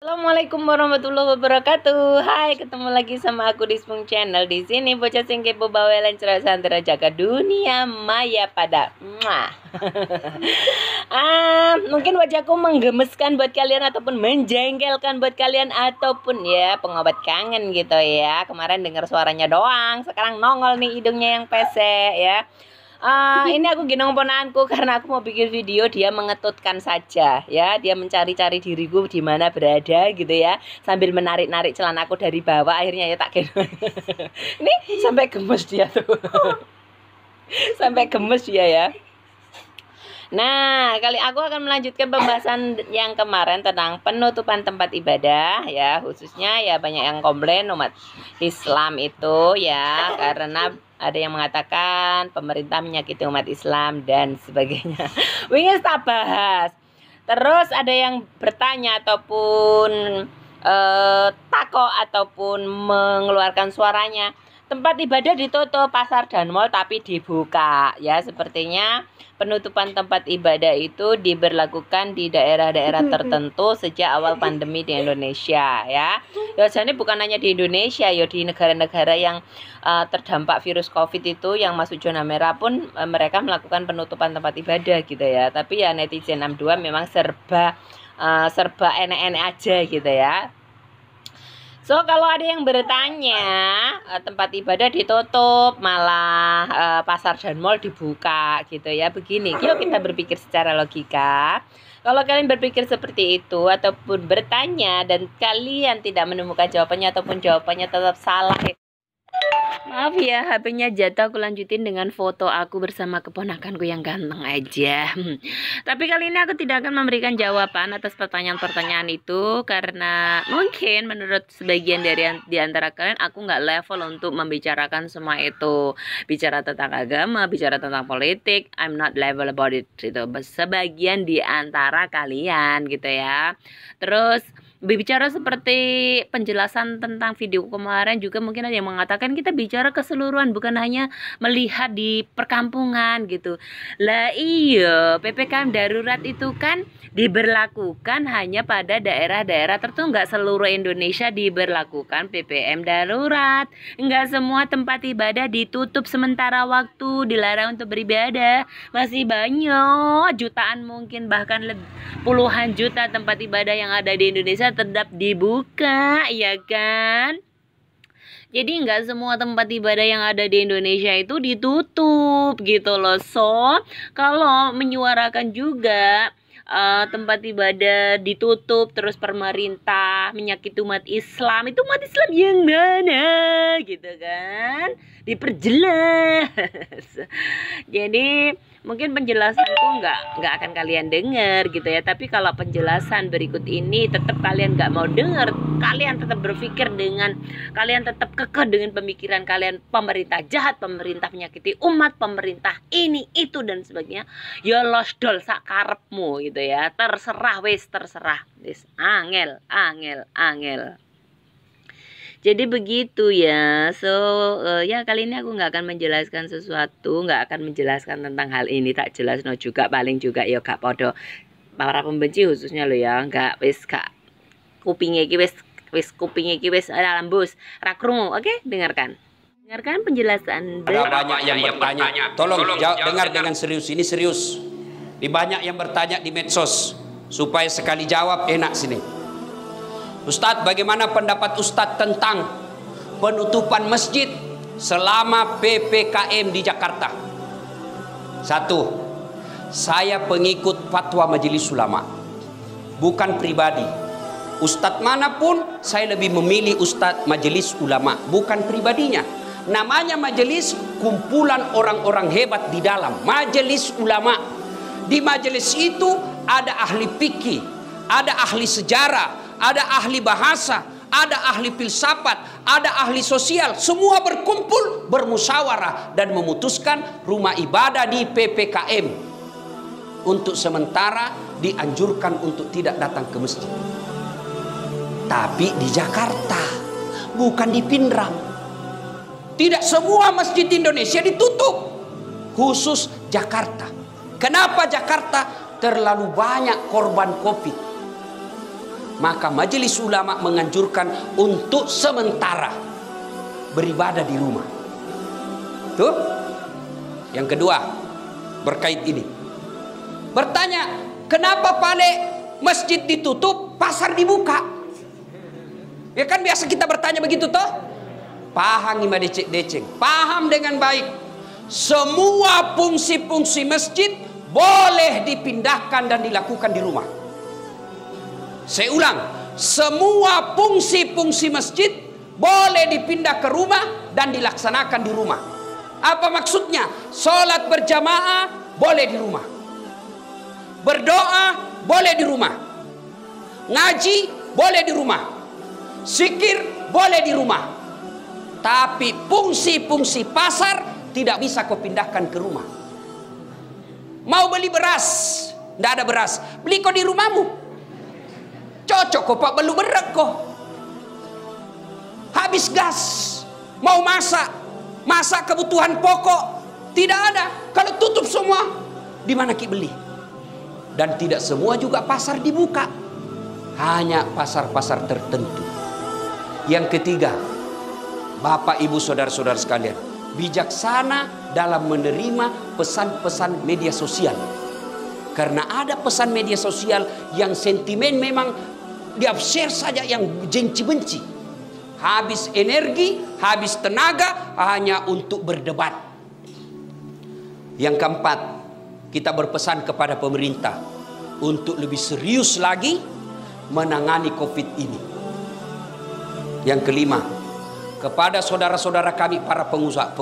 Assalamualaikum warahmatullahi wabarakatuh. Hai, ketemu lagi sama aku di Spung Channel. Di sini bocah sing kepo bawelan cerah santera jaga dunia maya pada. Mungkin wajahku menggemeskan buat kalian ataupun menjengkelkan buat kalian ataupun ya pengobat kangen gitu ya. Kemarin dengar suaranya doang, sekarang nongol nih hidungnya yang pesek ya. Ini aku gendong ponaanku karena aku mau bikin video dia mengetutkan saja ya. Dia mencari-cari diriku di mana berada gitu ya. Sambil menarik-narik celanaku dari bawah, akhirnya ya tak gendong. Ini sampai gemes dia tuh. Sampai gemes dia ya. Nah, kali aku akan melanjutkan pembahasan yang kemarin tentang penutupan tempat ibadah ya, khususnya ya banyak yang komplain umat Islam itu ya, karena ada yang mengatakan pemerintah menyakiti umat Islam dan sebagainya. Wingis tak bahas. Terus ada yang bertanya ataupun takok ataupun mengeluarkan suaranya. Tempat ibadah ditutup, pasar dan mal tapi dibuka ya. Sepertinya penutupan tempat ibadah itu diberlakukan di daerah-daerah tertentu sejak awal pandemi di Indonesia ya. Jadi bukan hanya di Indonesia ya, di negara-negara yang terdampak virus COVID itu yang masuk zona merah pun mereka melakukan penutupan tempat ibadah gitu ya. Tapi ya netizen 62 memang serba enek-enek aja gitu ya. So, kalau ada yang bertanya, tempat ibadah ditutup, malah pasar dan mal dibuka gitu ya. Begini, yuk kita berpikir secara logika. Kalau kalian berpikir seperti itu ataupun bertanya dan kalian tidak menemukan jawabannya ataupun jawabannya tetap salah, maaf ya, HP-nya jatuh. Aku lanjutin dengan foto aku bersama keponakanku yang ganteng aja. Tapi kali ini aku tidak akan memberikan jawaban atas pertanyaan-pertanyaan itu karena mungkin menurut sebagian dari di antara kalian aku nggak level untuk membicarakan semua itu. Bicara tentang agama, bicara tentang politik, I'm not level about it gitu. Sebagian di antara kalian gitu ya. Terus berbicara seperti penjelasan tentang video kemarin juga mungkin ada yang mengatakan kita bicara keseluruhan, bukan hanya melihat di perkampungan gitu. Lah iya, PPKM darurat itu kan diberlakukan hanya pada daerah-daerah tertentu, nggak seluruh Indonesia diberlakukan PPKM darurat. Nggak semua tempat ibadah ditutup sementara waktu, dilarang untuk beribadah. Masih banyak jutaan, mungkin bahkan puluhan juta tempat ibadah yang ada di Indonesia tetap dibuka, ya kan? Jadi nggak semua tempat ibadah yang ada di Indonesia itu ditutup gitu loh. So, kalau menyuarakan juga tempat ibadah ditutup terus pemerintah menyakiti umat Islam, itu umat Islam yang mana gitu kan? Diperjelas. Jadi mungkin penjelasanku nggak akan kalian dengar gitu ya. Tapi kalau penjelasan berikut ini tetap kalian nggak mau dengar, kalian tetap berpikir dengan kalian tetap kekeh dengan pemikiran kalian, pemerintah jahat, pemerintah menyakiti umat, pemerintah ini itu dan sebagainya, ya losdol sakarepmu gitu ya. Terserah wis, angel. Jadi begitu ya. So ya kali ini aku nggak akan menjelaskan sesuatu, nggak akan menjelaskan tentang hal ini, tak jelas no juga paling juga ya gak podo para pembenci khususnya lo ya, nggak wis gak kupingnya iki wis kupingnya iki wis lambus rakrungu. Oke, dengarkan penjelasan. Ada banyak yang bertanya, tolong dengar dengan serius, ini serius. Di banyak yang bertanya di medsos, supaya sekali jawab enak sini. Ustadz, bagaimana pendapat Ustadz tentang penutupan masjid selama PPKM di Jakarta? Satu, saya pengikut fatwa Majelis Ulama, bukan pribadi. Ustadz manapun saya lebih memilih Ustadz Majelis Ulama, bukan pribadinya. Namanya majelis, kumpulan orang-orang hebat di dalam Majelis Ulama. Di majelis itu ada ahli fikih, ada ahli sejarah, ada ahli bahasa, ada ahli filsafat, ada ahli sosial. Semua berkumpul, bermusyawarah dan memutuskan rumah ibadah di PPKM untuk sementara dianjurkan untuk tidak datang ke masjid. Tapi di Jakarta, bukan di Pindrang. Tidak semua masjid Indonesia ditutup, khusus Jakarta. Kenapa Jakarta? Terlalu banyak korban COVID. maka majelis ulama menganjurkan untuk sementara beribadah di rumah. Tuh. Yang kedua, berkait ini. Bertanya, kenapa Pak masjid ditutup, pasar dibuka? Ya kan biasa kita bertanya begitu toh? Paham ima deceng, paham dengan baik. Semua fungsi-fungsi masjid boleh dipindahkan dan dilakukan di rumah. Saya ulang, semua fungsi-fungsi masjid boleh dipindah ke rumah dan dilaksanakan di rumah. Apa maksudnya? Sholat berjamaah boleh di rumah, berdoa boleh di rumah, ngaji boleh di rumah, zikir boleh di rumah. Tapi fungsi-fungsi pasar tidak bisa kau pindahkan ke rumah. Mau beli beras, tidak ada beras, beli kau di rumahmu. Cocok kok Pak, belum berat kok. Habis gas, mau masak kebutuhan pokok, tidak ada. Kalau tutup semua, di mana ki beli? Dan tidak semua juga pasar dibuka, hanya pasar-pasar tertentu. Yang ketiga, Bapak Ibu saudara-saudara sekalian, bijaksana dalam menerima pesan-pesan media sosial. Karena ada pesan media sosial yang sentimen memang di-share saja yang benci-benci. Habis energi, habis tenaga hanya untuk berdebat. Yang keempat, kita berpesan kepada pemerintah untuk lebih serius lagi menangani COVID ini. Yang kelima, kepada saudara-saudara kami para pengusaha,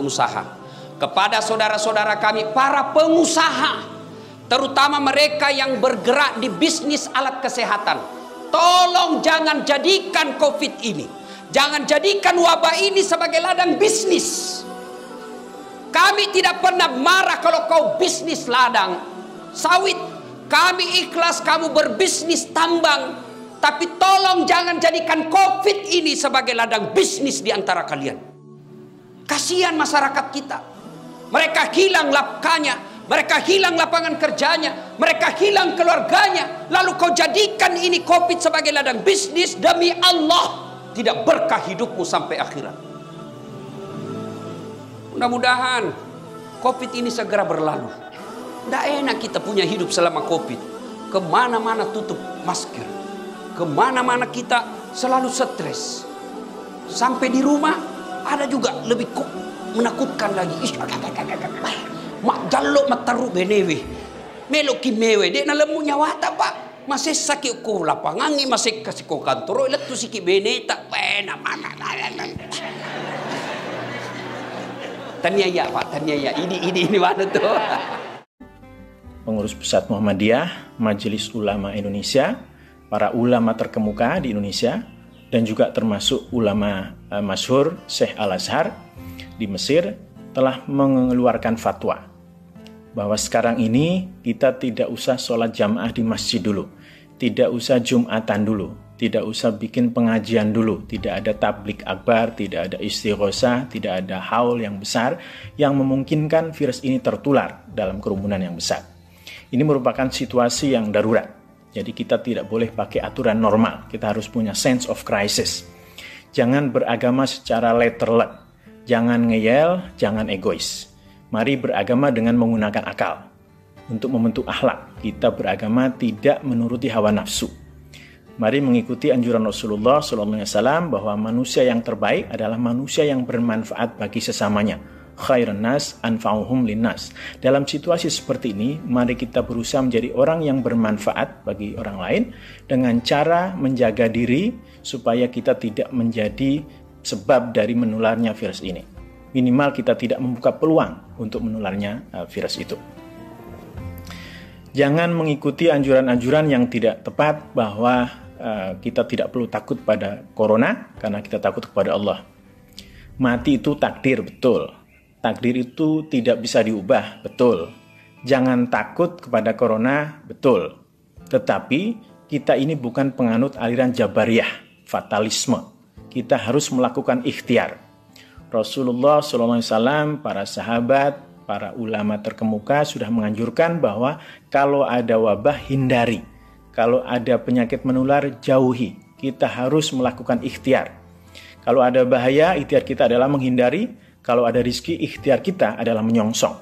kepada saudara-saudara kami para pengusaha, terutama mereka yang bergerak di bisnis alat kesehatan, tolong jangan jadikan COVID ini, jangan jadikan wabah ini sebagai ladang bisnis. Kami tidak pernah marah kalau kau bisnis ladang sawit. Kami ikhlas kamu berbisnis tambang. Tapi tolong jangan jadikan COVID ini sebagai ladang bisnis di antara kalian. Kasihan masyarakat kita. Mereka hilang nafkahnya, mereka hilang lapangan kerjanya, mereka hilang keluarganya. Lalu kau jadikan ini COVID sebagai ladang bisnis, demi Allah tidak berkah hidupmu sampai akhirat. Mudah-mudahan COVID ini segera berlalu. Tidak enak kita punya hidup selama COVID. Kemana-mana tutup masker, kemana-mana kita selalu stres. Sampai di rumah ada juga lebih menakutkan lagi. Mak jaluk mataru benewe, melok kimewe, dek na lemu nyawata Pak. Masih sakit ko lapangan, masih kasih ko kantor, ilat tu sikit bene tak pena mana. Tanyaya Pak, tanyaya. Ini mana tuh? Pengurus Pusat Muhammadiyah, Majelis Ulama Indonesia, para ulama terkemuka di Indonesia, dan juga termasuk ulama masyhur Syekh Al-Azhar di Mesir telah mengeluarkan fatwa bahwa sekarang ini kita tidak usah sholat jamaah di masjid dulu, tidak usah Jumatan dulu, tidak usah bikin pengajian dulu, tidak ada tablik akbar, tidak ada istighosah, tidak ada haul yang besar yang memungkinkan virus ini tertular dalam kerumunan yang besar. Ini merupakan situasi yang darurat. Jadi kita tidak boleh pakai aturan normal. Kita harus punya sense of crisis. Jangan beragama secara letterlek. Jangan ngeyel, jangan egois. Mari beragama dengan menggunakan akal. Untuk membentuk akhlak, kita beragama tidak menuruti hawa nafsu. Mari mengikuti anjuran Rasulullah SAW bahwa manusia yang terbaik adalah manusia yang bermanfaat bagi sesamanya. Khairan nas anfa'uhum linnas. Dalam situasi seperti ini, mari kita berusaha menjadi orang yang bermanfaat bagi orang lain dengan cara menjaga diri supaya kita tidak menjadi sebab dari menularnya virus ini. Minimal kita tidak membuka peluang untuk menularnya virus itu. Jangan mengikuti anjuran-anjuran yang tidak tepat bahwa kita tidak perlu takut pada corona karena kita takut kepada Allah. Mati itu takdir, betul. Takdir itu tidak bisa diubah, betul. Jangan takut kepada corona, betul. Tetapi kita ini bukan penganut aliran Jabariyah, fatalisme. Kita harus melakukan ikhtiar. Rasulullah SAW, para sahabat, para ulama terkemuka sudah menganjurkan bahwa kalau ada wabah, hindari. Kalau ada penyakit menular, jauhi. Kita harus melakukan ikhtiar. Kalau ada bahaya, ikhtiar kita adalah menghindari. Kalau ada rizki, ikhtiar kita adalah menyongsong.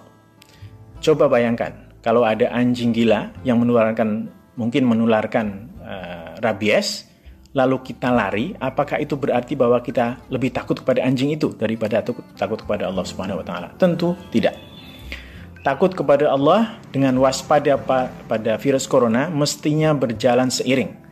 Coba bayangkan, kalau ada anjing gila yang mungkin menularkan rabies, lalu kita lari, apakah itu berarti bahwa kita lebih takut kepada anjing itu daripada takut kepada Allah Subhanahu wa taala? Tentu tidak. Takut kepada Allah dengan waspada pada virus corona mestinya berjalan seiring.